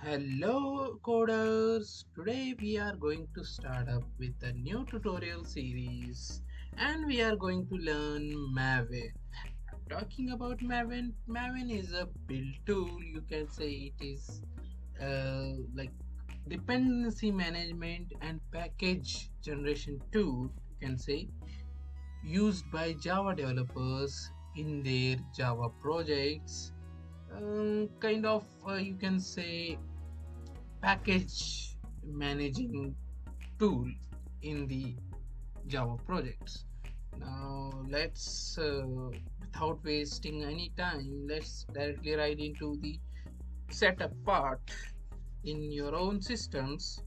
Hello coders, today we are going to start up with a new tutorial series and we are going to learn Maven. Talking about Maven is a build tool. You can say it is like dependency management and package generation tool, you can say, used by Java developers in their Java projects. Kind of you can say package managing tool in the Java projects. Now let's without wasting any time, let's directly right into the setup part in your own systems.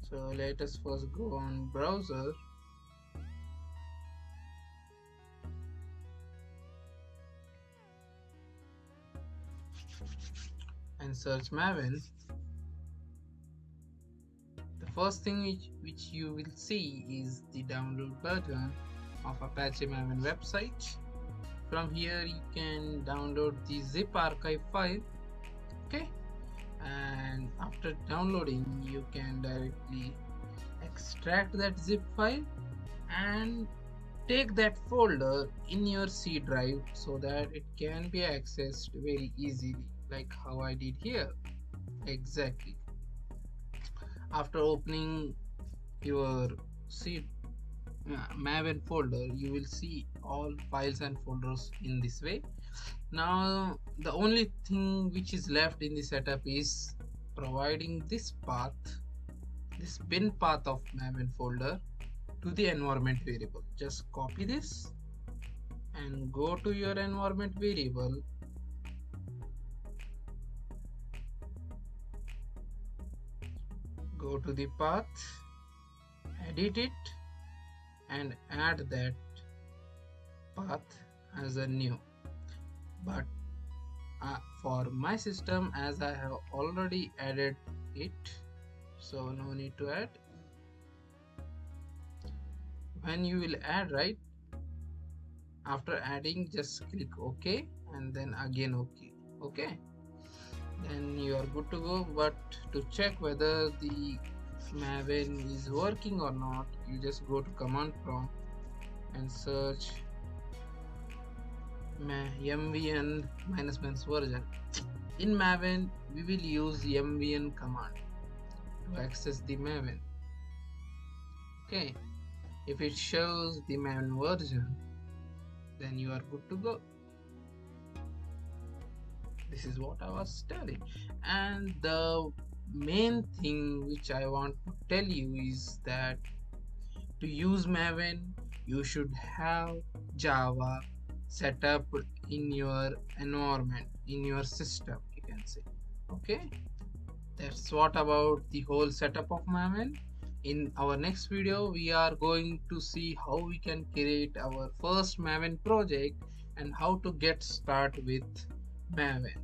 So let us first go on browser and search Maven. The first thing which you will see is the download button of Apache Maven website. From here you can download the zip archive file. Okay, and after downloading you can directly extract that zip file and take that folder in your C drive so that it can be accessed very easily, like how I did here. Exactly. After opening your C Maven folder, you will see all files and folders in this way. Now the only thing which is left in the setup is providing this path, this bin path of Maven folder to the environment variable. Just copy this and go to your environment variable, go to the path, edit it and add that path as a new. But for my system, as I have already added it, so no need to add. When you will add, right, after adding just click OK and then again OK, then you are good to go. But to check whether the Maven is working or not, you just go to command prompt and search mvn -minus version. In Maven we will use mvn command to access the Maven. Okay, if it shows the Maven version, then you are good to go. This is what I was telling. And the main thing which I want to tell you is that to use Maven you should have Java set up in your environment, in your system, you can say. Okay, that's what about the whole setup of Maven. In our next video we are going to see how we can create our first Maven project and how to get started with Maven.